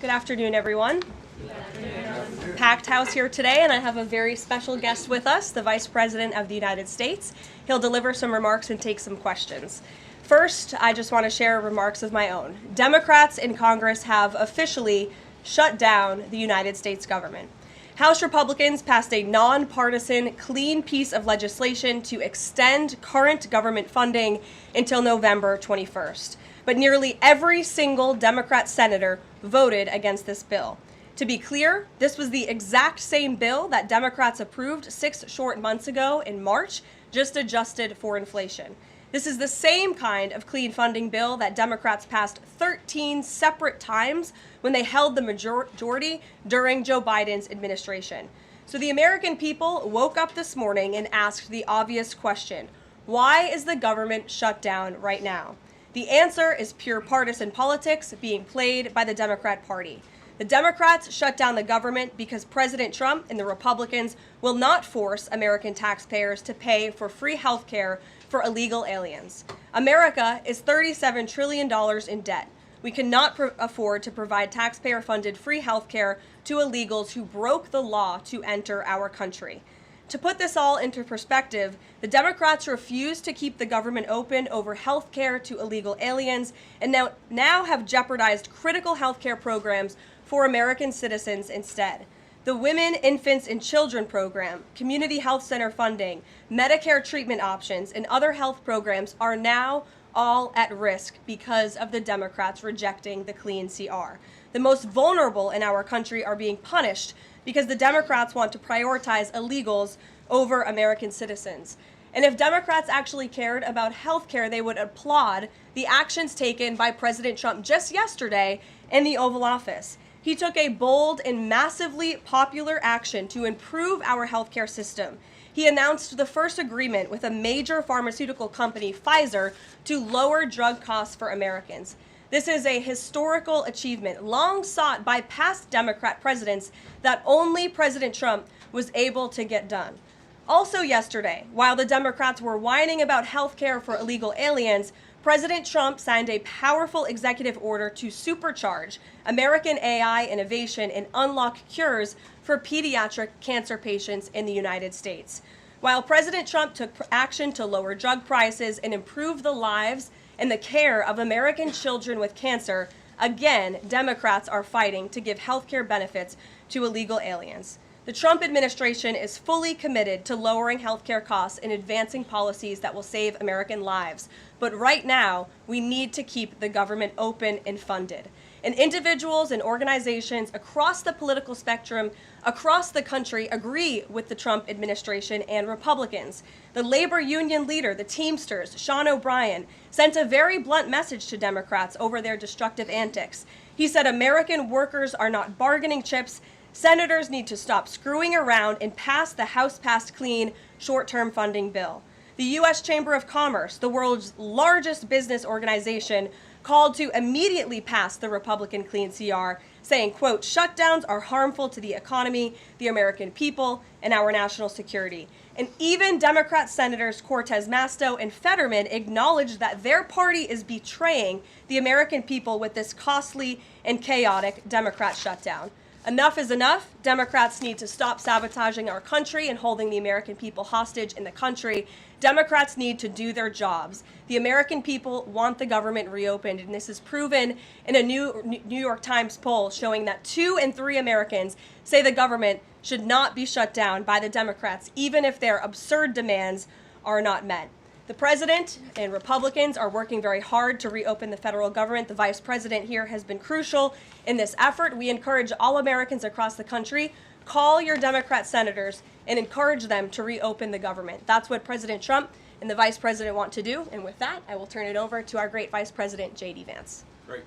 Good afternoon, everyone. Good afternoon. Packed house here today, and I have a very special guest with us, the Vice President of the United States. He'll deliver some remarks and take some questions. First, I just want to share remarks of my own. Democrats in Congress have officially shut down the United States government. House Republicans passed a nonpartisan, clean piece of legislation to extend current government funding until November 21st. But nearly every single Democrat senator voted against this bill. To be clear, this was the exact same bill that Democrats approved 6 short months ago in March, just adjusted for inflation. This is the same kind of clean funding bill that Democrats passed 13 separate times when they held the majority during Joe Biden's administration. So the American people woke up this morning and asked the obvious question: why is the government shut down right now? The answer is pure partisan politics being played by the Democrat Party. The Democrats shut down the government because President Trump and the Republicans will not force American taxpayers to pay for free health care for illegal aliens. America is $37 trillion in debt. We cannot afford to provide taxpayer-funded free health care to illegals who broke the law to enter our country. To put this all into perspective, the Democrats refused to keep the government open over health care to illegal aliens and now have jeopardized critical health care programs for American citizens instead. The Women, Infants, and Children program, community health center funding, Medicare treatment options, and other health programs are now all at risk because of the Democrats rejecting the clean CR. The most vulnerable in our country are being punished because the Democrats want to prioritize illegals over American citizens. And if Democrats actually cared about health care, they would applaud the actions taken by President Trump just yesterday in the Oval Office. He took a bold and massively popular action to improve our healthcare system. He announced the first agreement with a major pharmaceutical company, Pfizer, to lower drug costs for Americans. This is a historical achievement long sought by past Democrat presidents that only President Trump was able to get done. Also yesterday, while the Democrats were whining about health care for illegal aliens, President Trump signed a powerful executive order to supercharge American AI innovation and unlock cures for pediatric cancer patients in the United States. While President Trump took action to lower drug prices and improve the lives and the care of American children with cancer, again, Democrats are fighting to give health care benefits to illegal aliens. The Trump administration is fully committed to lowering healthcare costs and advancing policies that will save American lives. But right now, we need to keep the government open and funded. And individuals and organizations across the political spectrum, across the country, agree with the Trump administration and Republicans. The labor union leader, the Teamsters, Sean O'Brien, sent a very blunt message to Democrats over their destructive antics. He said American workers are not bargaining chips. Senators need to stop screwing around and pass the House-passed clean short-term funding bill. The U.S. Chamber of Commerce, the world's largest business organization, called to immediately pass the Republican clean CR, saying, quote, shutdowns are harmful to the economy, the American people, and our national security. And even Democrat Senators Cortez Masto and Fetterman acknowledged that their party is betraying the American people with this costly and chaotic Democrat shutdown. Enough is enough. Democrats need to stop sabotaging our country and holding the American people hostage in the country. Democrats need to do their jobs. The American people want the government reopened, and this is proven in a New York Times poll showing that 2 in 3 Americans say the government should not be shut down by the Democrats, even if their absurd demands are not met. The president and Republicans are working very hard to reopen the federal government. The vice president here has been crucial in this effort. We encourage all Americans across the country, call your Democrat senators and encourage them to reopen the government. That's what President Trump and the vice president want to do. And with that, I will turn it over to our great vice president, J.D. Vance. Great.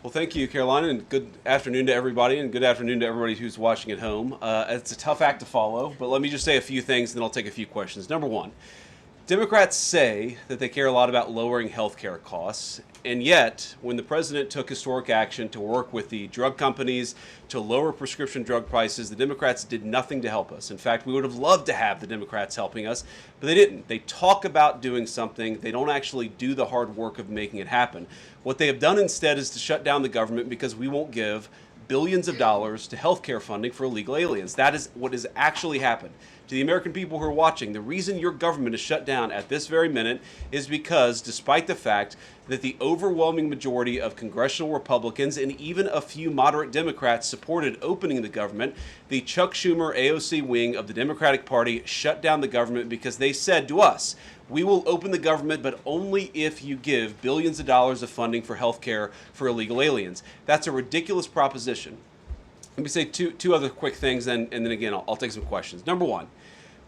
Well, thank you, Karoline, and good afternoon to everybody, and good afternoon to everybody who's watching at home. It's a tough act to follow, but let me just say a few things, and then I'll take a few questions. Number one, Democrats say that they care a lot about lowering health care costs, and yet, when the president took historic action to work with the drug companies to lower prescription drug prices, the Democrats did nothing to help us. In fact, we would have loved to have the Democrats helping us, but they didn't. They talk about doing something. They don't actually do the hard work of making it happen. What they have done instead is to shut down the government because we won't give billions of dollars to health care funding for illegal aliens. That is what has actually happened. To the American people who are watching, the reason your government is shut down at this very minute is because, despite the fact that the overwhelming majority of congressional Republicans and even a few moderate Democrats supported opening the government, the Chuck Schumer AOC wing of the Democratic Party shut down the government because they said to us, we will open the government, but only if you give billions of dollars of funding for health care for illegal aliens. That's a ridiculous proposition. Let me say two other quick things, and then again, I'll take some questions. Number one,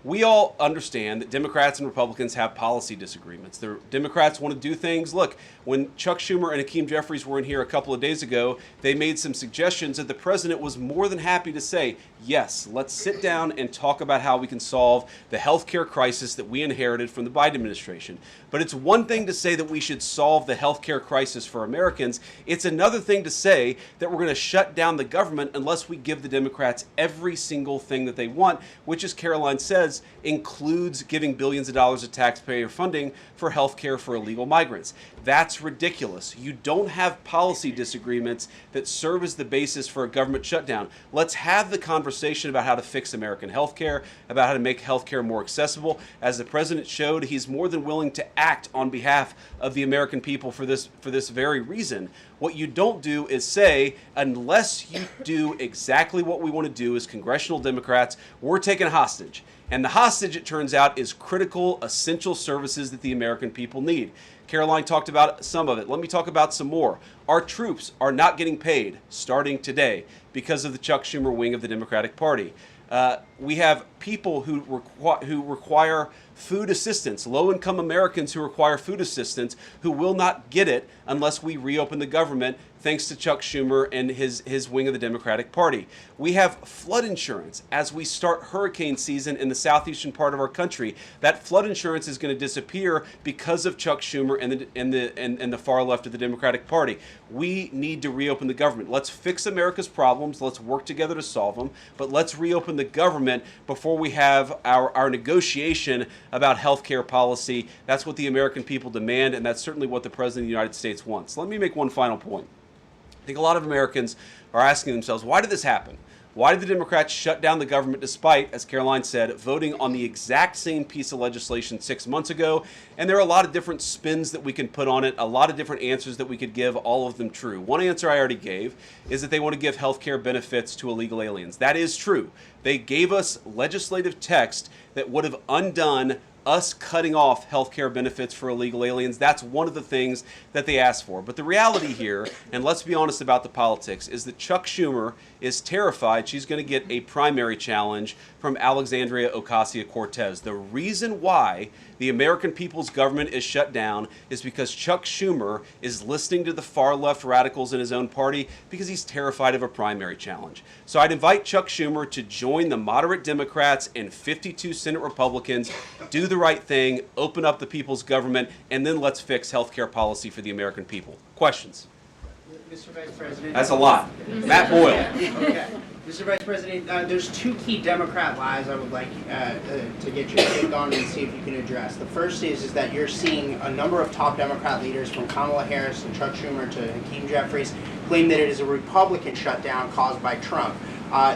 we all understand that Democrats and Republicans have policy disagreements. The Democrats want to do things. Look, when Chuck Schumer and Hakeem Jeffries were in here a couple of days ago, they made some suggestions that the president was more than happy to say, yes, let's sit down and talk about how we can solve the health care crisis that we inherited from the Biden administration. But it's one thing to say that we should solve the health care crisis for Americans. It's another thing to say that we're going to shut down the government unless we give the Democrats every single thing that they want, which, as Karoline says, includes giving billions of dollars of taxpayer funding for health care for illegal migrants. That's ridiculous. You don't have policy disagreements that serve as the basis for a government shutdown. Let's have the conversation about how to fix American health care, about how to make health care more accessible. As the president showed, he's more than willing to act on behalf of the American people for this very reason. What you don't do is say, unless you do exactly what we want to do as congressional Democrats, we're taking a hostage. And the hostage, it turns out, is critical, essential services that the American people need. Karoline talked about some of it. Let me talk about some more. Our troops are not getting paid starting today because of the Chuck Schumer wing of the Democratic Party. We have people who require food assistance, low-income Americans who require food assistance, who will not get it unless we reopen the government, thanks to Chuck Schumer and his wing of the Democratic Party. We have flood insurance as we start hurricane season in the southeastern part of our country. That flood insurance is going to disappear because of Chuck Schumer and the far left of the Democratic Party. We need to reopen the government. Let's fix America's problems. Let's work together to solve them. But let's reopen the government before we have our negotiation about health care policy. That's what the American people demand, and that's certainly what the President of the United States wants. Let me make one final point. I think a lot of Americans are asking themselves, why did this happen? Why did the Democrats shut down the government despite, as Karoline said, voting on the exact same piece of legislation 6 months ago? And there are a lot of different spins that we can put on it, a lot of different answers that we could give, all of them true. One answer I already gave is that they want to give health care benefits to illegal aliens. That is true. They gave us legislative text that would have undone us cutting off health care benefits for illegal aliens. That's one of the things that they asked for. But the reality here, and let's be honest about the politics, is that Chuck Schumer is terrified she's going to get a primary challenge from Alexandria Ocasio-Cortez. The reason why the American people's government is shut down is because Chuck Schumer is listening to the far left radicals in his own party because he's terrified of a primary challenge. So I'd invite Chuck Schumer to join the moderate Democrats and 52 Senate Republicans, do the right thing, open up the people's government, and then let's fix health care policy for the American people. Questions? Mr. Vice President. That's a lot. Matt Boyle. Okay. Mr. Vice President, there's two key Democrat lies I would like to get your take on and see if you can address. The first is that you're seeing a number of top Democrat leaders, from Kamala Harris and Chuck Schumer to Hakeem Jeffries, claim that it is a Republican shutdown caused by Trump.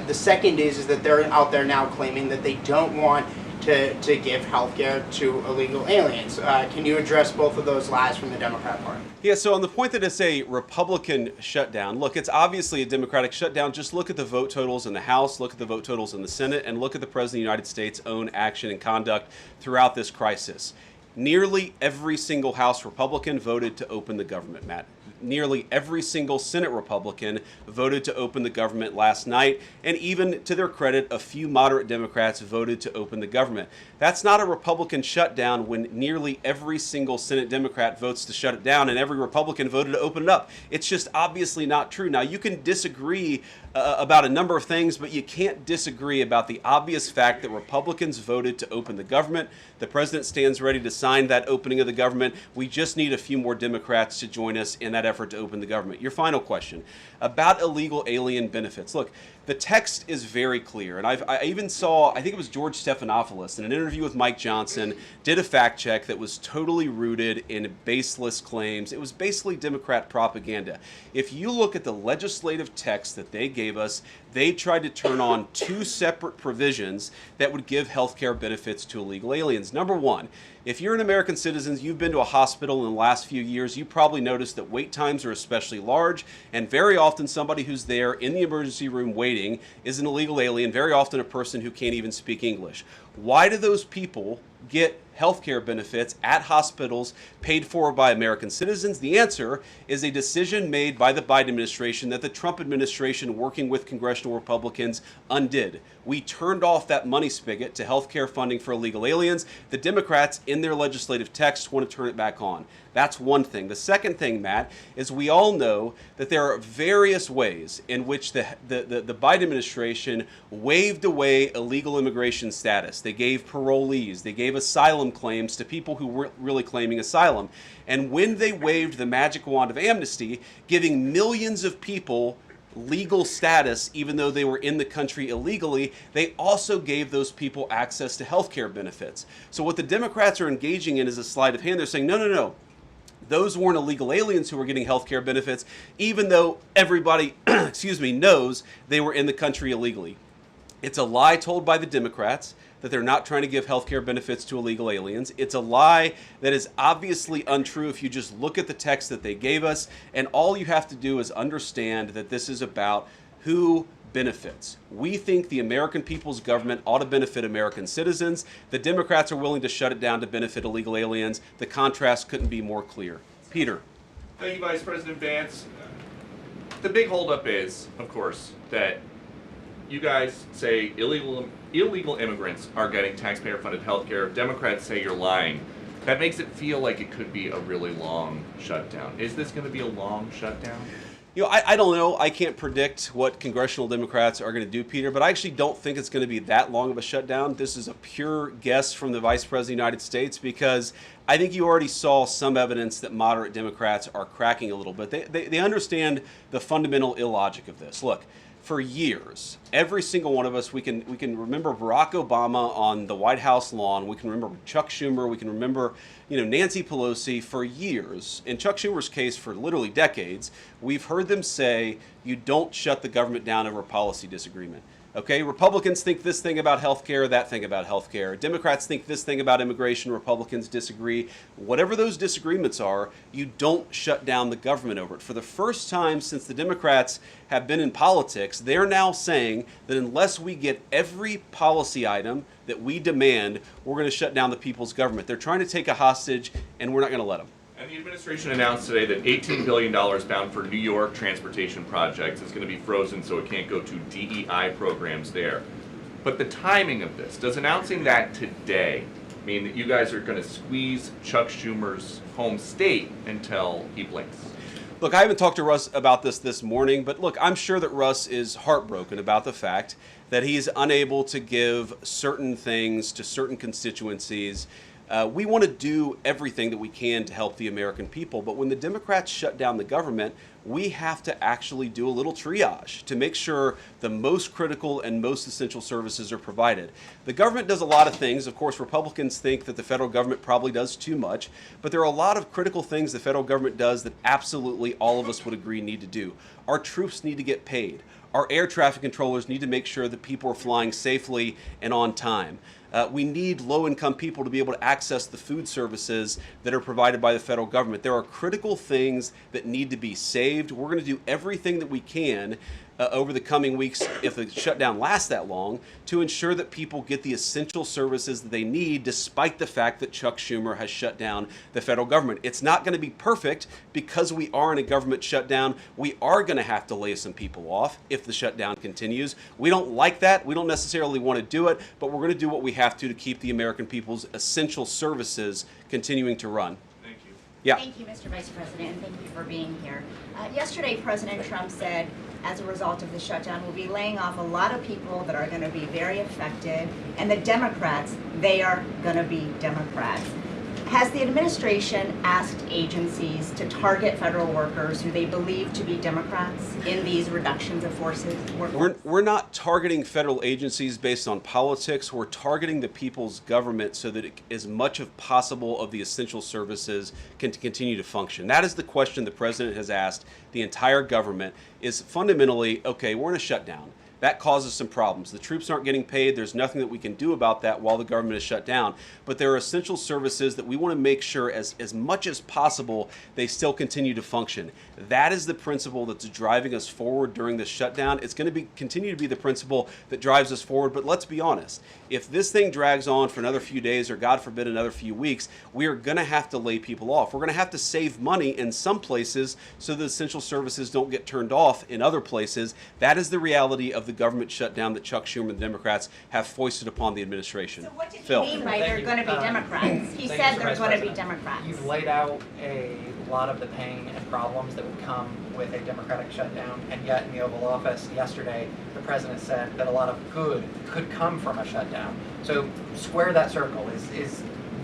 The second is that they're out there now claiming that they don't want to give health care to illegal aliens. Can you address both of those lies from the Democrat Party? Yeah, so on the point that it's a Republican shutdown, look, it's obviously a Democratic shutdown. Just look at the vote totals in the House, look at the vote totals in the Senate, and look at the President of the United States' own action and conduct throughout this crisis. Nearly every single House Republican voted to open the government, Matt. nearly every single Senate Republican voted to open the government last night, and even to their credit, a few moderate Democrats voted to open the government. That's not a Republican shutdown when nearly every single Senate Democrat votes to shut it down and every Republican voted to open it up. It's just obviously not true. Now, you can disagree about a number of things, but you can't disagree about the obvious fact that Republicans voted to open the government. The president stands ready to sign that opening of the government. We just need a few more Democrats to join us in that effort to open the government. Your final question about illegal alien benefits. Look, the text is very clear, and I even saw, I think it was George Stephanopoulos in an interview with Mike Johnson, did a fact check that was totally rooted in baseless claims. It was basically Democrat propaganda. If you look at the legislative text that they gave us, they tried to turn on two separate provisions that would give health care benefits to illegal aliens. Number one, if you're an American citizen, you've been to a hospital in the last few years, you probably noticed that wait times are especially large, and very often somebody who's there in the emergency room waiting is an illegal alien, very often a person who can't even speak English. Why do those people get health care benefits at hospitals paid for by American citizens? The answer is a decision made by the Biden administration that the Trump administration, working with congressional Republicans, undid. We turned off that money spigot to health care funding for illegal aliens. The Democrats, in their legislative text, want to turn it back on. That's one thing. The second thing, Matt, is we all know that there are various ways in which the Biden administration waved away illegal immigration status. They gave parolees, they gave asylum claims to people who weren't really claiming asylum. And when they waved the magic wand of amnesty, giving millions of people legal status even though they were in the country illegally, they also gave those people access to health care benefits. So what the Democrats are engaging in is a sleight of hand. They're saying, no, no, no. Those weren't illegal aliens who were getting health care benefits, even though everybody, knows they were in the country illegally. It's a lie told by the Democrats that they're not trying to give health care benefits to illegal aliens. It's a lie that is obviously untrue if you just look at the text that they gave us, and all you have to do is understand that this is about who benefits. We think the American people's government ought to benefit American citizens. The Democrats are willing to shut it down to benefit illegal aliens. The contrast couldn't be more clear. Peter. Thank you, Vice President Vance. The big holdup is, of course, that you guys say illegal immigrants are getting taxpayer-funded health care. Democrats say you're lying. That makes it feel like it could be a really long shutdown. Is this going to be a long shutdown? I don't know. I can't predict what congressional Democrats are going to do, Peter, but I actually don't think it's going to be that long of a shutdown. This is a pure guess from the Vice President of the United States because I think you already saw some evidence that moderate Democrats are cracking a little bit. They understand the fundamental illogic of this. Look, for years, every single one of us, we can remember Barack Obama on the White House lawn. We can remember Chuck Schumer. We can remember, Nancy Pelosi. For years, in Chuck Schumer's case, for literally decades, we've heard them say, you don't shut the government down over a policy disagreement. Okay, Republicans think this thing about health care, that thing about health care. Democrats think this thing about immigration. Republicans disagree. Whatever those disagreements are, you don't shut down the government over it. For the first time since the Democrats have been in politics, they're now saying that unless we get every policy item that we demand, we're going to shut down the people's government. They're trying to take a hostage, and we're not going to let them. And the administration announced today that $18 billion bound for New York transportation projects is going to be frozen so it can't go to DEI programs there. But the timing of this, does announcing that today mean that you guys are going to squeeze Chuck Schumer's home state until he blinks? Look, I haven't talked to Russ about this morning, but look, I'm sure that Russ is heartbroken about the fact that he's unable to give certain things to certain constituencies. We want to do everything that we can to help the American people, but when the Democrats shut down the government, we have to actually do a little triage to make sure the most critical and most essential services are provided. The government does a lot of things. Of course, Republicans think that the federal government probably does too much, but there are a lot of critical things the federal government does that absolutely all of us would agree need to do. Our troops need to get paid. Our air traffic controllers need to make sure that people are flying safely and on time. We need low-income people to be able to access the food services that are provided by the federal government. There are critical things that need to be saved. We're going to do everything that we can over the coming weeks, if the shutdown lasts that long, to ensure that people get the essential services that they need, despite the fact that Chuck Schumer has shut down the federal government. It's not going to be perfect because we are in a government shutdown. We are going to have to lay some people off if the shutdown continues. We don't like that. We don't necessarily want to do it, but we're going to do what we have to keep the American people's essential services continuing to run. Thank you. Yeah. Thank you, Mr. Vice President, and thank you for being here. Yesterday, President Trump said, as a result of the shutdown, we'll be laying off a lot of people that are going to be very affected, and the Democrats, they are going to be Democrats. Has the administration asked agencies to target federal workers who they believe to be Democrats in these reductions of forces? We're not targeting federal agencies based on politics. We're targeting the people's government so that as much as possible of the essential services can continue to function. That is the question the president has asked the entire government, is fundamentally, okay, we're in a shutdown. That causes some problems. The troops aren't getting paid. There's nothing that we can do about that while the government is shut down. But there are essential services that we want to make sure as much as possible they still continue to function. That is the principle that's driving us forward during this shutdown. It's going to continue to be the principle that drives us forward. But let's be honest. If this thing drags on for another few days or, God forbid, another few weeks, we are going to have to lay people off. We're going to have to save money in some places so the essential services don't get turned off in other places. That is the reality of the government shutdown that Chuck Schumer and the Democrats have foisted upon the administration. So what did he Phil. mean by they're going to be Democrats? He said they're going to be Democrats. You've laid out a lot of the pain and problems that would come with a Democratic shutdown, and yet in the Oval Office yesterday, the president said that a lot of good could come from a shutdown. So square that circle.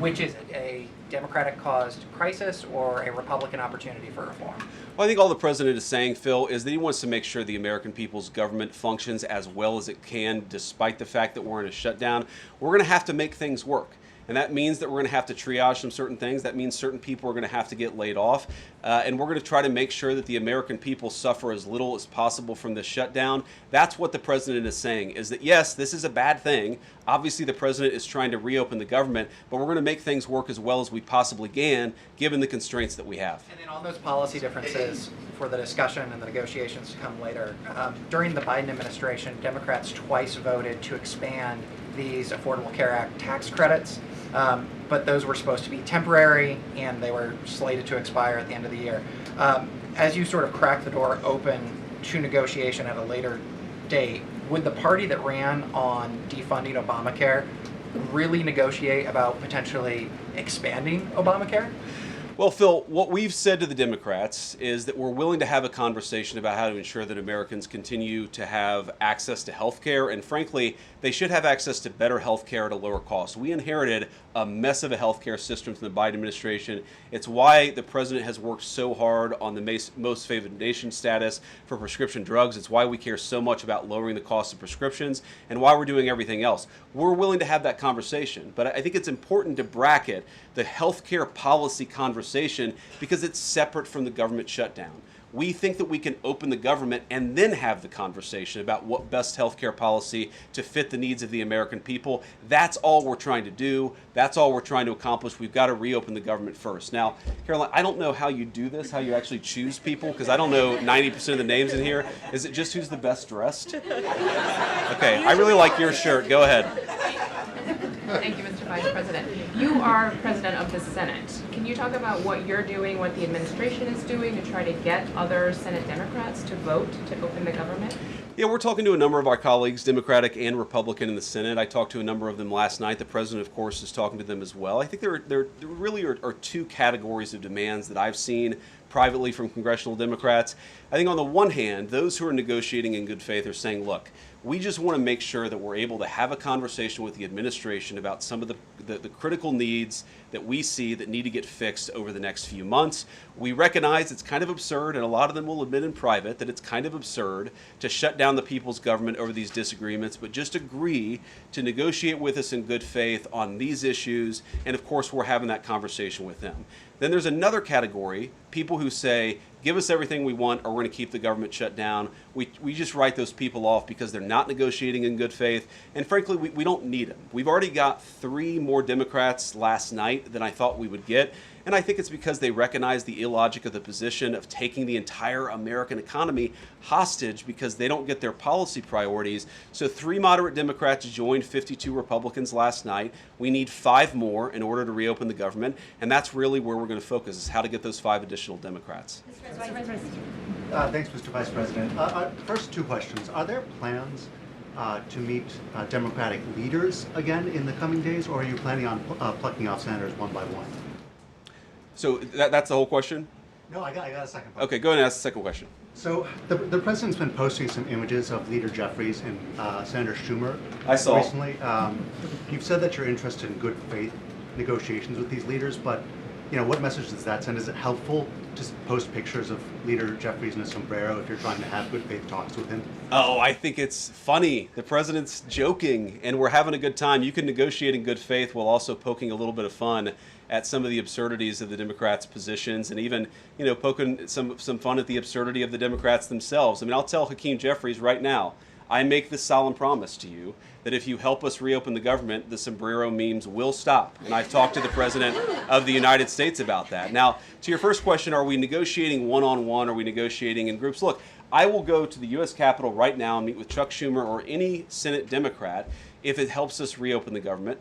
Which is it, a Democratic-caused crisis or a Republican opportunity for reform? Well, I think all the president is saying, Phil, is that he wants to make sure the American people's government functions as well as it can, despite the fact that we're in a shutdown. We're going to have to make things work. And that means that we're going to have to triage some certain things. That means certain people are going to have to get laid off. And we're going to try to make sure that the American people suffer as little as possible from this shutdown. That's what the president is saying, is that, yes, this is a bad thing. Obviously, the president is trying to reopen the government, but we're going to make things work as well as we possibly can, given the constraints that we have. And then on those policy differences for the discussion and the negotiations to come later, during the Biden administration, Democrats twice voted to expand these Affordable Care Act tax credits. But those were supposed to be temporary, and they were slated to expire at the end of the year. As you sort of crack the door open to negotiation at a later date, would the party that ran on defunding Obamacare really negotiate about potentially expanding Obamacare? Well, Phil, what we've said to the Democrats is that we're willing to have a conversation about how to ensure that Americans continue to have access to health care, and frankly, they should have access to better health care at a lower cost. We inherited a mess of a health care system from the Biden administration. It's why the president has worked so hard on the most favored nation status for prescription drugs. It's why we care so much about lowering the cost of prescriptions and why we're doing everything else. We're willing to have that conversation, but I think it's important to bracket the health care policy conversation because it's separate from the government shutdown. We think that we can open the government and then have the conversation about what best healthcare policy to fit the needs of the American people. That's all we're trying to do. That's all we're trying to accomplish. We've got to reopen the government first. Now, Karoline, I don't know how you do this, how you actually choose people, because I don't know 90% of the names in here. Is it just who's the best dressed? Okay, I really like your shirt. Go ahead. Thank you, Mr. Vice President. You are President of the Senate. Can you talk about what you're doing, what the administration is doing to try to get other Senate Democrats to vote to open the government? Yeah, we're talking to a number of our colleagues, Democratic and Republican, in the Senate. I talked to a number of them last night. The president, of course, is talking to them as well. I think there really are two categories of demands that I've seen privately from congressional Democrats. I think on the one hand, those who are negotiating in good faith are saying, look, we just want to make sure that we're able to have a conversation with the administration about some of the critical needs that we see that need to get fixed over the next few months. We recognize it's kind of absurd, and a lot of them will admit in private that it's kind of absurd to shut down the people's government over these disagreements, but just agree to negotiate with us in good faith on these issues, and of course we're having that conversation with them. Then there's another category, people who say give us everything we want or we're going to keep the government shut down. We just write those people off because they're not negotiating in good faith. And frankly, we don't need them. We've already got 3 more Democrats last night than I thought we would get. And I think it's because they recognize the illogic of the position of taking the entire American economy hostage because they don't get their policy priorities. So 3 moderate Democrats joined 52 Republicans last night. We need 5 more in order to reopen the government. And that's really where we're going to focus, is how to get those 5 additional Democrats. Thanks, Mr. Vice President. First 2 questions. Are there plans to meet Democratic leaders again in the coming days, or are you planning on plucking off senators one by one? So that's the whole question? No, I got a second question. Okay, go ahead and ask the second question. So the president's been posting some images of Leader Jeffries and Senator Schumer I saw. recently. You've said that you're interested in good faith negotiations with these leaders, but what message does that send? Is it helpful to post pictures of Leader Jeffries in a sombrero if you're trying to have good faith talks with him? Oh, I think it's funny. The president's joking, and we're having a good time. You can negotiate in good faith while also poking a little bit of fun at some of the absurdities of the Democrats' positions, and even, poking some fun at the absurdity of the Democrats themselves. I mean, I'll tell Hakeem Jeffries right now, I make this solemn promise to you that if you help us reopen the government, the sombrero memes will stop. And I've talked to the President of the United States about that. Now, to your first question, are we negotiating one-on-one? Are we negotiating in groups? Look, I will go to the U.S. Capitol right now and meet with Chuck Schumer or any Senate Democrat if it helps us reopen the government.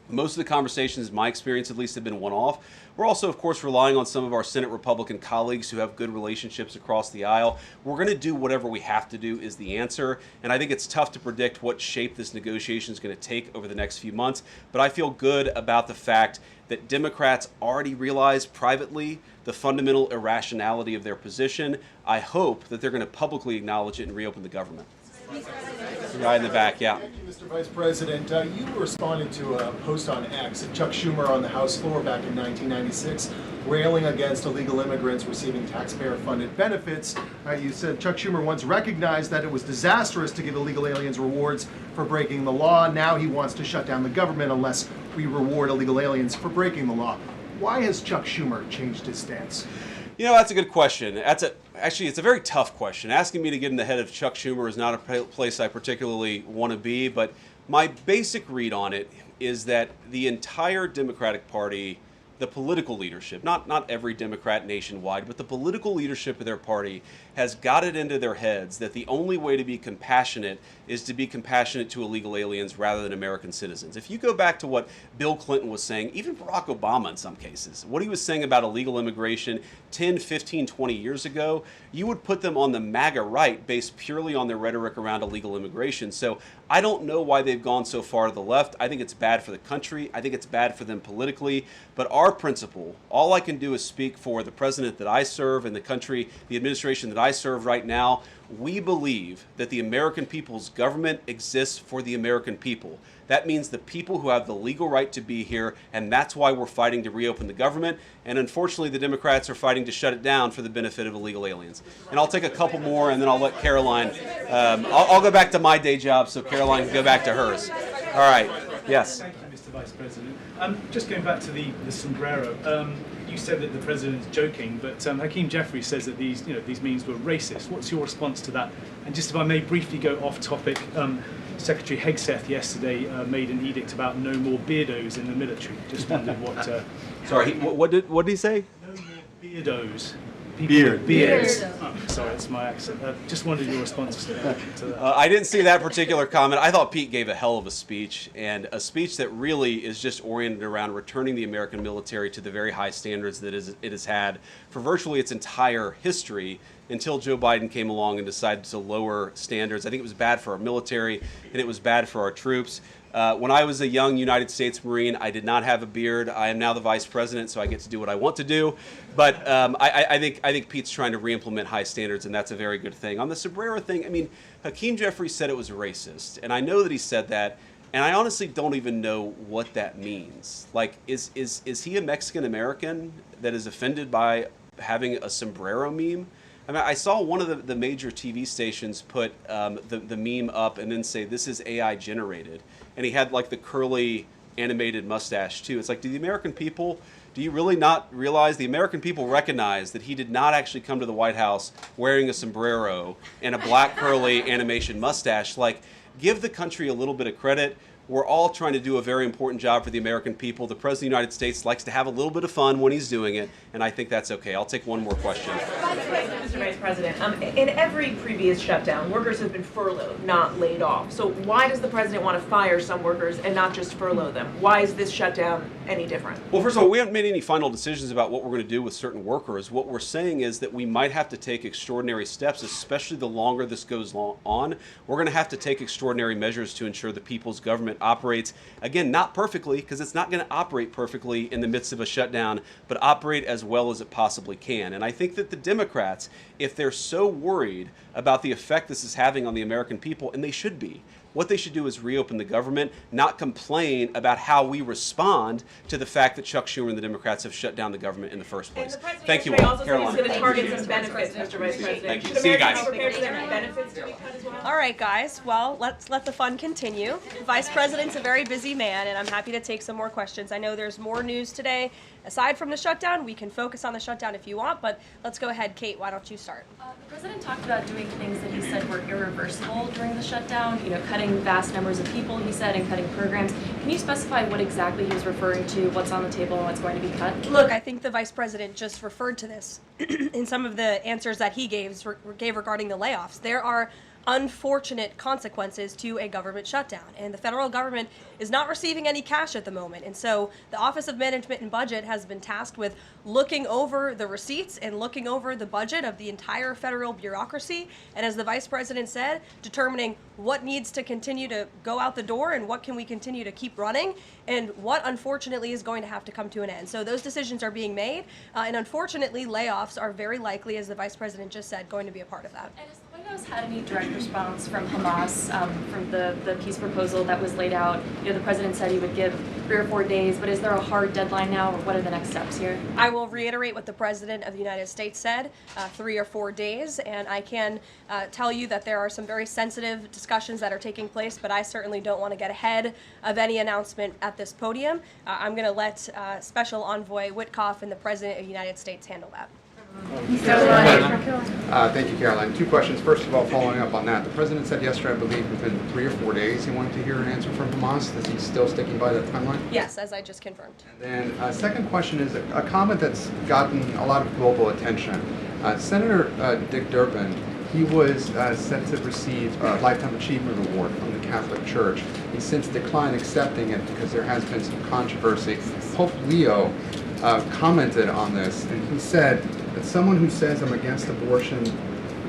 Most of the conversations, in my experience at least, have been one-off. We're also, of course, relying on some of our Senate Republican colleagues who have good relationships across the aisle. We're going to do whatever we have to do is the answer. And I think it's tough to predict what shape this negotiation is going to take over the next few months. But I feel good about the fact that Democrats already realize privately the fundamental irrationality of their position. I hope that they're going to publicly acknowledge it and reopen the government. The guy in the back, yeah. Thank you, Mr. Vice President. You responded to a post on X of Chuck Schumer on the House floor back in 1996, railing against illegal immigrants receiving taxpayer-funded benefits. You said Chuck Schumer once recognized that it was disastrous to give illegal aliens rewards for breaking the law. Now he wants to shut down the government unless we reward illegal aliens for breaking the law. Why has Chuck Schumer changed his stance? That's a good question. Actually, it's a very tough question. Asking me to get in the head of Chuck Schumer is not a place I particularly want to be, but my basic read on it is that the entire Democratic Party, the political leadership, not every Democrat nationwide, but the political leadership of their party has got it into their heads that the only way to be compassionate is to be compassionate to illegal aliens rather than American citizens. If you go back to what Bill Clinton was saying, even Barack Obama in some cases, what he was saying about illegal immigration 10, 15, 20 years ago, you would put them on the MAGA right based purely on their rhetoric around illegal immigration. So I don't know why they've gone so far to the left. I think it's bad for the country. I think it's bad for them politically. But our principle, all I can do is speak for the president that I serve and the country, the administration that I serve right now. We believe that the American people's government exists for the American people. That means the people who have the legal right to be here, and that's why we're fighting to reopen the government. And unfortunately, the Democrats are fighting to shut it down for the benefit of illegal aliens. And I'll take a couple more, and then I'll let Karoline. I'll go back to my day job so Karoline can go back to hers. All right. Yes. Thank you, Mr. Vice President. Just going back to the sombrero, you said that the president's joking, but Hakeem Jeffries says that these memes were racist. What's your response to that? And just if I may briefly go off topic, Secretary Hegseth yesterday made an edict about no more beardos in the military. Just wondered what. Sorry, what did he say? No more beardos. Beards. Oh, sorry, that's my accent. Just wondered your response to that. I didn't see that particular comment. I thought Pete gave a hell of a speech, and a speech that really is just oriented around returning the American military to the very high standards that it has had for virtually its entire history until Joe Biden came along and decided to lower standards. I think it was bad for our military, and it was bad for our troops. When I was a young United States Marine, I did not have a beard. I am now the vice president, so I get to do what I want to do. But I think Pete's trying to re-implement high standards, and that's a very good thing. On the sombrero thing, I mean, Hakeem Jeffries said it was racist, and I know that he said that, and I honestly don't even know what that means. Like, is he a Mexican American that is offended by having a sombrero meme? I mean, I saw one of the major TV stations put the meme up and then say, this is AI generated. And he had like the curly animated mustache too. It's like, do the American people Do you really not realize the American people recognize that he did not actually come to the White House wearing a sombrero and a black curly animation mustache? Like, give the country a little bit of credit. We're all trying to do a very important job for the American people. The President of the United States likes to have a little bit of fun when he's doing it, and I think that's okay. I'll take one more question. Mr. Vice President, in every previous shutdown, workers have been furloughed, not laid off. So why does the President want to fire some workers and not just furlough them? Why is this shutdown any different? Well, first of all, we haven't made any final decisions about what we're going to do with certain workers. What we're saying is that we might have to take extraordinary steps, especially the longer this goes on. We're going to have to take extraordinary measures to ensure the people's government operates, again, not perfectly, because it's not going to operate perfectly in the midst of a shutdown, but operate as well as it possibly can. And I think that the Democrats, if they're so worried about the effect this is having on the American people, and they should be, what they should do is reopen the government, not complain about how we respond to the fact that Chuck Schumer and the Democrats have shut down the government in the first place. Thank you all. Also said he's going to target some benefits, Mr. Vice President. Thank you. Should See you Americans guys. prepare for their benefits to be cut as well? All right, guys. Well, let's let the fun continue. The Vice President's a very busy man, and I'm happy to take some more questions. I know there's more news today. Aside from the shutdown, we can focus on the shutdown if you want, but let's go ahead. Kate, why don't you start? The president talked about doing things that he said were irreversible during the shutdown, cutting vast numbers of people, he said, and cutting programs. Can you specify what exactly he was referring to, what's on the table, and what's going to be cut? Look, I think the Vice President just referred to this in some of the answers that he gave regarding the layoffs. There are unfortunate consequences to a government shutdown, and the federal government is not receiving any cash at the moment, and so the Office of Management and Budget has been tasked with looking over the receipts and looking over the budget of the entire federal bureaucracy, and as the Vice President said, determining what needs to continue to go out the door and what can we continue to keep running, and what unfortunately is going to have to come to an end. So those decisions are being made, and unfortunately layoffs are very likely, as the Vice President just said, going to be a part of that. And has the White House had any direct response from Hamas from the peace proposal that was laid out? The president said he would give 3 or 4 days, but is there a hard deadline now, or what are the next steps here? I will reiterate what the President of the United States said, 3 or 4 days, and I can tell you that there are some very sensitive discussions that are taking place, but I certainly don't want to get ahead of any announcement at this podium. I'm going to let Special Envoy Witkoff and the President of the United States handle that. Thank you, Caroline. 2 questions. First of all, following up on that, the president said yesterday, I believe, within 3 or 4 days he wanted to hear an answer from Hamas. Is he still sticking by that timeline? Yes, as I just confirmed. And then second question is a comment that's gotten a lot of global attention. Senator Dick Durbin, he was set to receive a Lifetime Achievement Award from the Catholic Church. He's since declined accepting it because there has been some controversy. Pope Leo commented on this, and he said that someone who says I'm against abortion,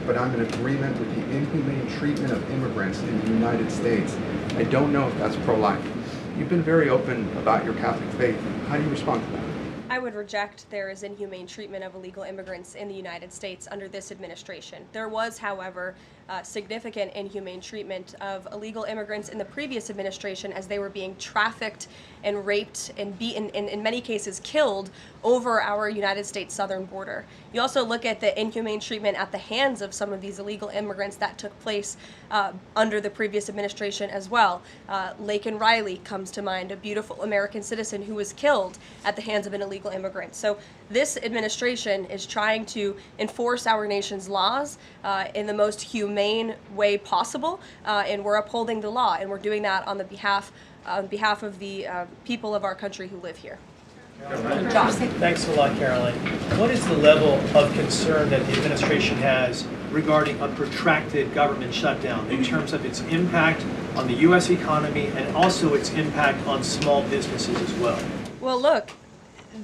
but I'm in agreement with the inhumane treatment of immigrants in the United States, I don't know if that's pro-life. You've been very open about your Catholic faith. How do you respond to that? I would reject there is inhumane treatment of illegal immigrants in the United States under this administration. There was, however, significant inhumane treatment of illegal immigrants in the previous administration as they were being trafficked and raped and beaten, and in many cases killed over our United States southern border. You also look at the inhumane treatment at the hands of some of these illegal immigrants that took place under the previous administration as well. Laken Riley comes to mind, a beautiful American citizen who was killed at the hands of an illegal immigrant. So this administration is trying to enforce our nation's laws in the most humane way possible, and we're upholding the law, and we're doing that on behalf of the people of our country who live here. Thanks a lot, Caroline. What is the level of concern that the administration has regarding a protracted government shutdown in terms of its impact on the U.S. economy and also its impact on small businesses as well? Well, look,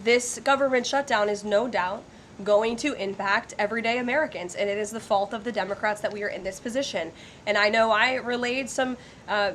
this government shutdown is no doubt going to impact everyday Americans, and it is the fault of the Democrats that we are in this position. And I know I relayed some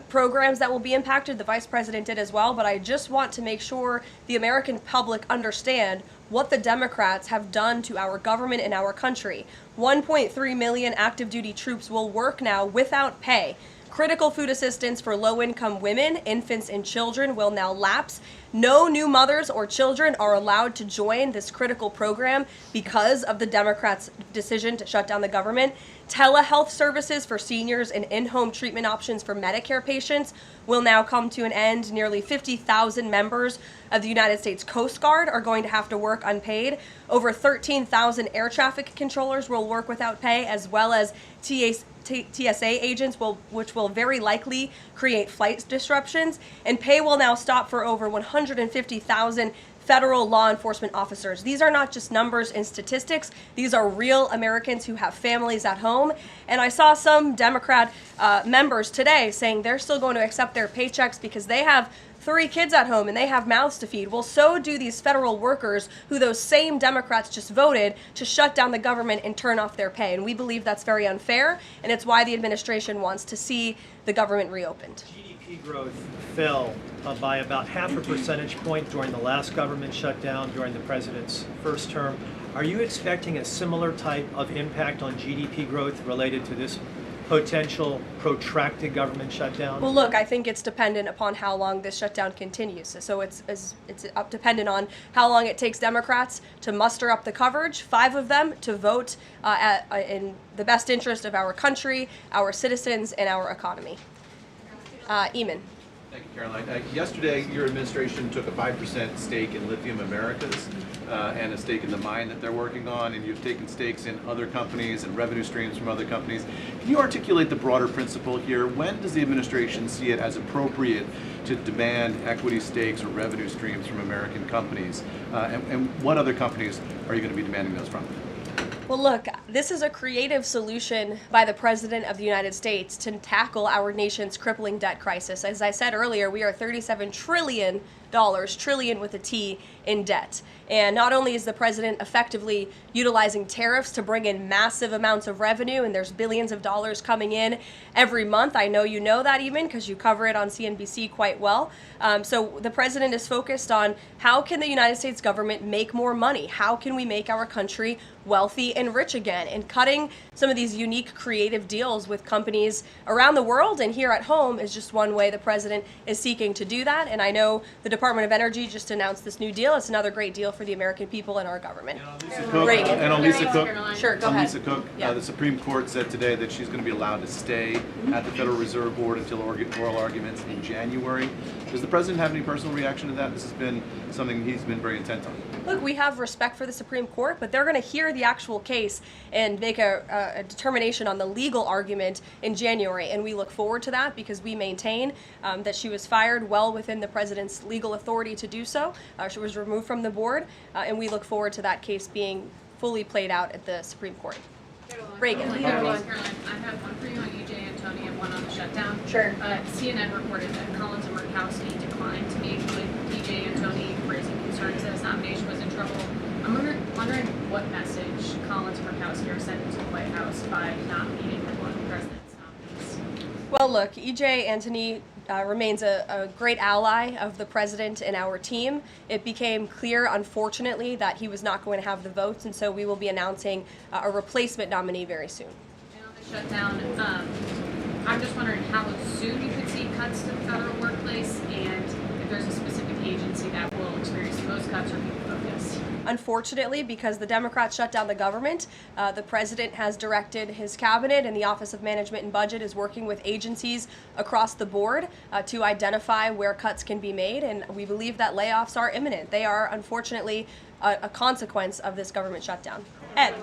programs that will be impacted, the Vice President did as well, but I just want to make sure the American public understand what the Democrats have done to our government and our country. 1.3 million active duty troops will work now without pay. Critical food assistance for low-income women, infants, and children will now lapse. No new mothers or children are allowed to join this critical program because of the Democrats' decision to shut down the government. Telehealth services for seniors and in-home treatment options for Medicare patients will now come to an end. Nearly 50,000 members of the United States Coast Guard are going to have to work unpaid. Over 13,000 air traffic controllers will work without pay, as well as TSA agents, which will very likely create flight disruptions. And pay will now stop for over 150,000 federal law enforcement officers. These are not just numbers and statistics. These are real Americans who have families at home. And I saw some Democrat members today saying they're still going to accept their paychecks because they have 3 kids at home and they have mouths to feed. Well, so do these federal workers who those same Democrats just voted to shut down the government and turn off their pay. And we believe that's very unfair, and it's why the administration wants to see the government reopened. GDP growth fell by about half a percentage point during the last government shutdown during the president's first term. Are you expecting a similar type of impact on GDP growth related to this potential protracted government shutdown? Well, look, I think it's dependent upon how long this shutdown continues. So it's dependent on how long it takes Democrats to muster up the coverage, 5 of them, to vote in the best interest of our country, our citizens, and our economy. Eamon. Thank you, Caroline. Yesterday, your administration took a 5% stake in Lithium Americas and a stake in the mine that they're working on, and you've taken stakes in other companies and revenue streams from other companies. Can you articulate the broader principle here? When does the administration see it as appropriate to demand equity stakes or revenue streams from American companies? And what other companies are you going to be demanding those from? Well, look, this is a creative solution by the President of the United States to tackle our nation's crippling debt crisis. As I said earlier, we are $37 trillion, trillion with a T, in debt. And not only is the president effectively utilizing tariffs to bring in massive amounts of revenue, and there's billions of dollars coming in every month. I know you know that even because you cover it on CNBC quite well. So the president is focused on how can the United States government make more money? How can we make our country wealthy and rich again? And cutting some of these unique creative deals with companies around the world and here at home is just one way the president is seeking to do that. And I know the Department of Energy just announced this new deal. It's another great deal for the American people and our government. And on Lisa Cook, Sure, go ahead. Lisa Cook, Yeah. the Supreme Court said today that she's going to be allowed to stay at the Federal Reserve Board until oral arguments in January. Does the president have any personal reaction to that? This has been something he's been very intent on. Look, we have respect for the Supreme Court, but they're going to hear the actual case and make a determination on the legal argument in January. And we look forward to that because we maintain that she was fired well within the president's legal authority to do so. She was removed from the board, and we look forward to that case being fully played out at the Supreme Court. Reagan. Caroline, I have one for you on E.J. Antoni and one on the shutdown. Sure. CNN reported that Collins and Murkowski declined to meet with E.J. Antoni, raising concerns that his nomination was in trouble. I'm wondering what message Collins and Murkowski are sending to the White House by not meeting with one of the president's nominees. Well, look, E.J. Antoni remains a great ally of the president and our team. It became clear, unfortunately, that he was not going to have the votes, and so we will be announcing a replacement nominee very soon. And on the shutdown, I'm just wondering how soon you could see cuts to the federal workplace, and if there's a specific agency that will experience the most cuts or be focused. Unfortunately, because the Democrats shut down the government, the president has directed his cabinet, and the Office of Management and Budget is working with agencies across the board to identify where cuts can be made, and we believe that layoffs are imminent. They are, unfortunately, a consequence of this government shutdown. Ed.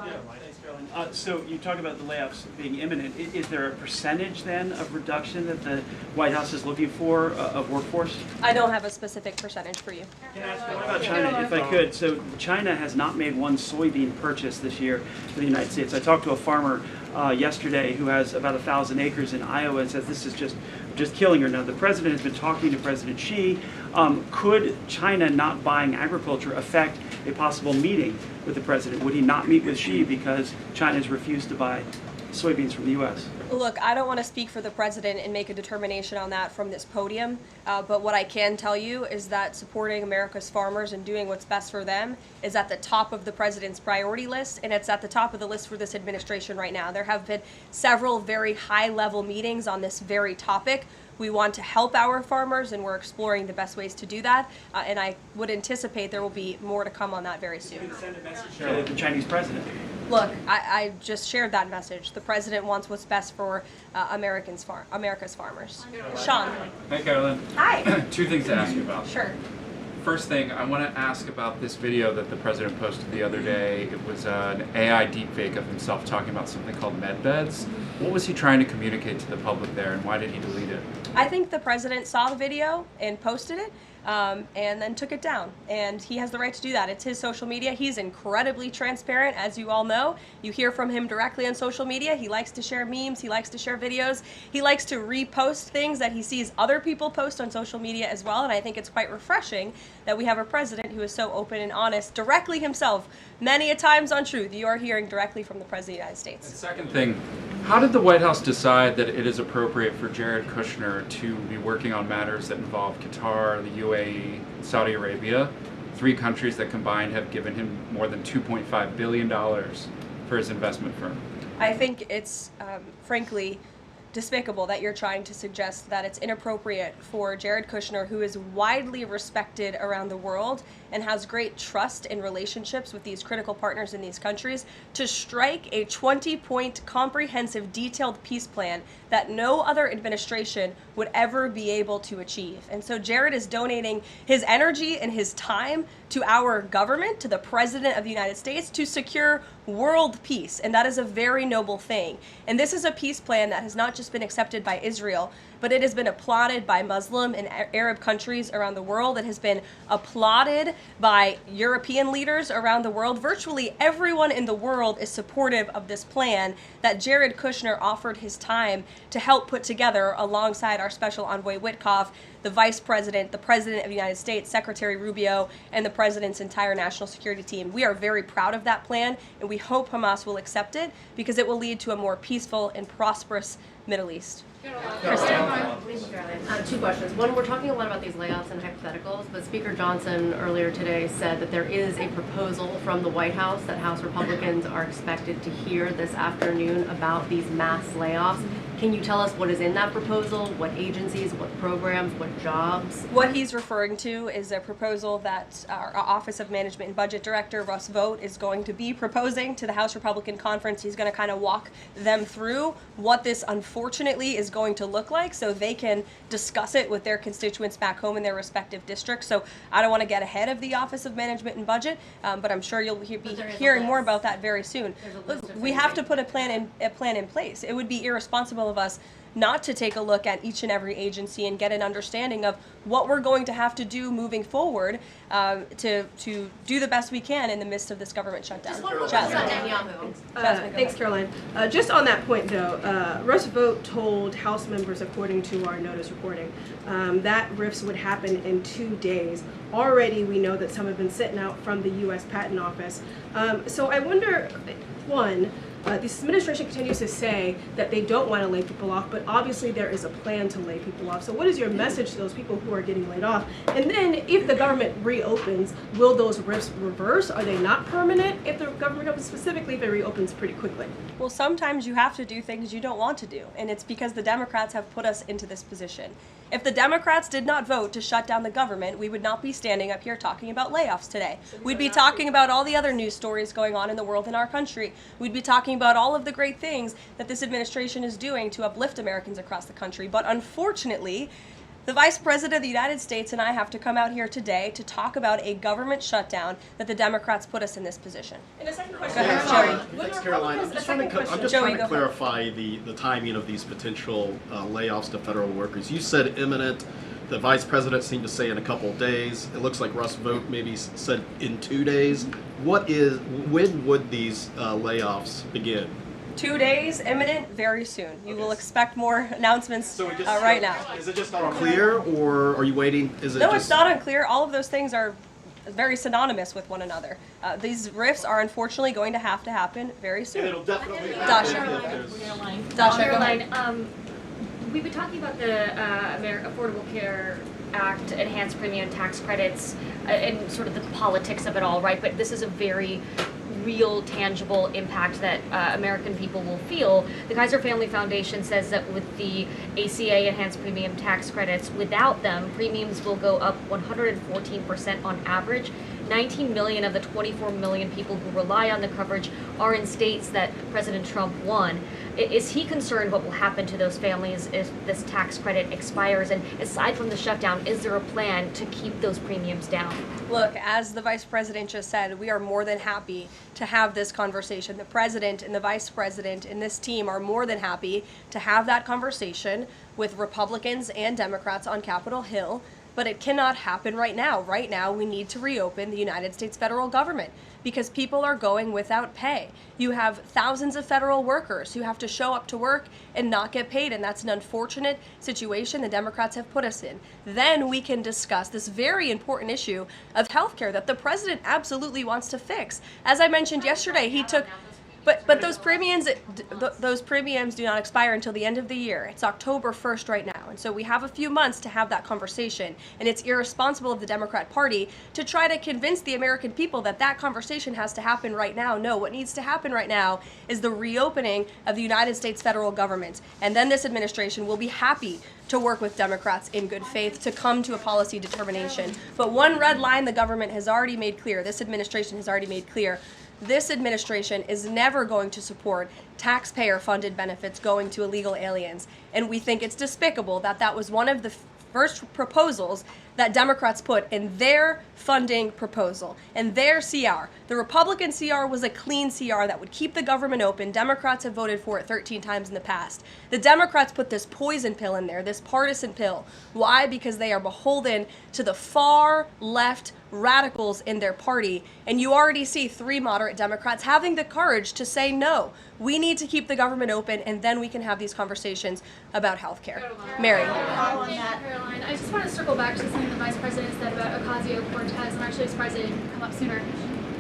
So you talk about the layoffs being imminent. Is there a percentage then of reduction that the White House is looking for of workforce? I don't have a specific percentage for you. What about China, if I could? So China has not made one soybean purchase this year for the United States. I talked to a farmer yesterday who has about 1,000 acres in Iowa and says this is just killing her. Now, the president has been talking to President Xi. Could China not buying agriculture affect a possible meeting with the president? Would he not meet with Xi because China has refused to buy soybeans from the U.S.? Look, I don't want to speak for the president and make a determination on that from this podium, but what I can tell you is that supporting America's farmers and doing what's best for them is at the top of the president's priority list, and it's at the top of the list for this administration right now. There have been several very high-level meetings on this very topic We want to help our farmers, and we're exploring the best ways to do that. And I would anticipate there will be more to come on that very soon. Send a message to the Chinese president. Look, I just shared that message. The president wants what's best for America's farmers. Sean. Hey, Karoline. Hi. 2 things to ask you about. Sure. First thing, I want to ask about this video that the president posted the other day. It was an AI deepfake of himself talking about something called med beds. What was he trying to communicate to the public there, and why did he delete it? I think the president saw the video and posted it, and then took it down. And he has the right to do that. It's his social media. He's incredibly transparent, as you all know. You hear from him directly on social media. He likes to share memes. He likes to share videos. He likes to repost things that he sees other people post on social media as well. And I think it's quite refreshing that we have a president who is so open and honest directly himself. Many a times on Truth, you are hearing directly from the President of the United States. And second thing, how did the White House decide that it is appropriate for Jared Kushner to be working on matters that involve Qatar, the UAE, Saudi Arabia, 3 countries that combined have given him more than $2.5 billion for his investment firm? I think it's, frankly, despicable that you're trying to suggest that it's inappropriate for Jared Kushner, who is widely respected around the world and has great trust in relationships with these critical partners in these countries, to strike a 20-point comprehensive detailed peace plan that no other administration would ever be able to achieve. And so Jared is donating his energy and his time to our government, to the President of the United States, to secure world peace. And that is a very noble thing. And this is a peace plan that has not just been accepted by Israel, but it has been applauded by Muslim and Arab countries around the world. It has been applauded by European leaders around the world. Virtually everyone in the world is supportive of this plan that Jared Kushner offered his time to help put together alongside our special envoy Witkoff, the Vice President, the President of the United States, Secretary Rubio, and the President's entire national security team. We are very proud of that plan, and we hope Hamas will accept it because it will lead to a more peaceful and prosperous Middle East. Kristen. 2 questions. One, we're talking a lot about these layoffs and hypotheticals, but Speaker Johnson earlier today said that there is a proposal from the White House that House Republicans are expected to hear this afternoon about these mass layoffs. Can you tell us what is in that proposal? What agencies, what programs, what jobs? What he's referring to is a proposal that our Office of Management and Budget Director, Russ Vought, is going to be proposing to the House Republican Conference. He's going to kind of walk them through what this unfortunately is going to look like so they can discuss it with their constituents back home in their respective districts. So I don't want to get ahead of the Office of Management and Budget, but I'm sure you'll be hearing more about that very soon. Look, we have to put a plan in place. It would be irresponsible of us not to take a look at each and every agency and get an understanding of what we're going to have to do moving forward to do the best we can in the midst of this government shutdown. Thanks, Caroline. Just on that point, though, Russ Vought told House members, according to our notice recording, that RIFs would happen in 2 days. Already, we know that some have been sitting out from the U.S. Patent Office. So I wonder, one, this administration continues to say that they don't want to lay people off, but obviously there is a plan to lay people off. So what is your message to those people who are getting laid off? And then if the government reopens, will those RIFs reverse? Are they not permanent if the government reopens, specifically if it reopens pretty quickly? Well, sometimes you have to do things you don't want to do, and it's because the Democrats have put us into this position. If the Democrats did not vote to shut down the government, we would not be standing up here talking about layoffs today. We'd be talking about all the other news stories going on in the world in our country. We'd be talking about all of the great things that this administration is doing to uplift Americans across the country. But unfortunately, the Vice President of the United States and I have to come out here today to talk about a government shutdown that the Democrats put us in this position. And a second question. Thanks, Caroline. I'm just trying to clarify the timing of these potential layoffs to federal workers. You said imminent. The Vice President seemed to say in a couple of days. It looks like Russ Vought maybe said in 2 days. When would these layoffs begin? 2 days, imminent, very soon. You will expect more announcements right now. Is it just unclear, or are you waiting? It's not unclear. All of those things are very synonymous with one another. These RIFs are unfortunately going to happen very soon. It'll definitely Caroline, we've been talking about the Affordable Care Act, enhanced premium tax credits, and sort of the politics of it all, right? But this is a very real, tangible impact that American people will feel. The Kaiser Family Foundation says that with the ACA enhanced premium tax credits, without them, premiums will go up 114% on average. 19 million of the 24 million people who rely on the coverage are in states that President Trump won. Is he concerned what will happen to those families if this tax credit expires? And aside from the shutdown, is there a plan to keep those premiums down? Look, as the Vice President just said, we are more than happy to have this conversation. The President and the Vice President and this team are more than happy to have that conversation with Republicans and Democrats on Capitol Hill. But it cannot happen right now. Right now, we need to reopen the United States federal government because people are going without pay. You have thousands of federal workers who have to show up to work and not get paid, and that's an unfortunate situation the Democrats have put us in. Then we can discuss this very important issue of healthcare that the president absolutely wants to fix. As I mentioned yesterday, he took... But those premiums do not expire until the end of the year. It's October 1st right now. And so we have a few months to have that conversation. And it's irresponsible of the Democrat Party to try to convince the American people that that conversation has to happen right now. No, what needs to happen right now is the reopening of the United States federal government. And then this administration will be happy to work with Democrats in good faith to come to a policy determination. But one red line the government has already made clear, this administration has already made clear, this administration is never going to support taxpayer-funded benefits going to illegal aliens. And we think it's despicable that that was one of the first proposals that Democrats put in their funding proposal, in their CR. The Republican CR was a clean CR that would keep the government open. Democrats have voted for it 13 times in the past. The Democrats put this poison pill in there, this partisan pill. Why? Because they are beholden to the far left radicals in their party. And you already see 3 moderate Democrats having the courage to say, no, we need to keep the government open, and then we can have these conversations about health care. Mary. Karoline, I just want to circle back to something the Vice President said about Ocasio-Cortez. I'm actually surprised it didn't come up sooner.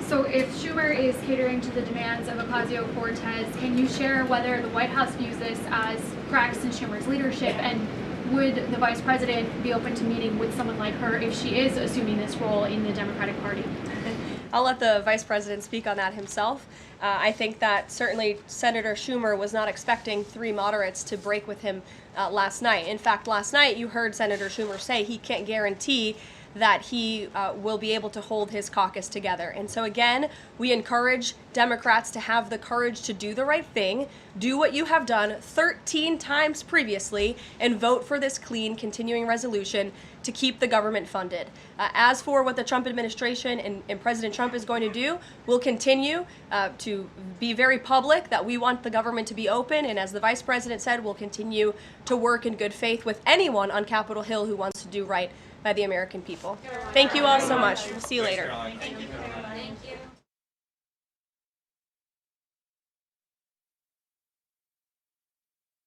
So if Schumer is catering to the demands of Ocasio-Cortez, can you share whether the White House views this as cracks in Schumer's leadership, and would the Vice President be open to meeting with someone like her if she is assuming this role in the Democratic Party? I'll let the Vice President speak on that himself. I think that certainly Senator Schumer was not expecting 3 moderates to break with him last night. In fact, last night you heard Senator Schumer say he can't guarantee that he will be able to hold his caucus together. And so again, we encourage Democrats to have the courage to do the right thing, do what you have done 13 times previously, and vote for this clean continuing resolution to keep the government funded. As for what the Trump administration and President Trump is going to do, we'll continue to be very public that we want the government to be open, and as the Vice President said, we'll continue to work in good faith with anyone on Capitol Hill who wants to do right by the American people. Thank you all so much. We'll see you later. Thank you.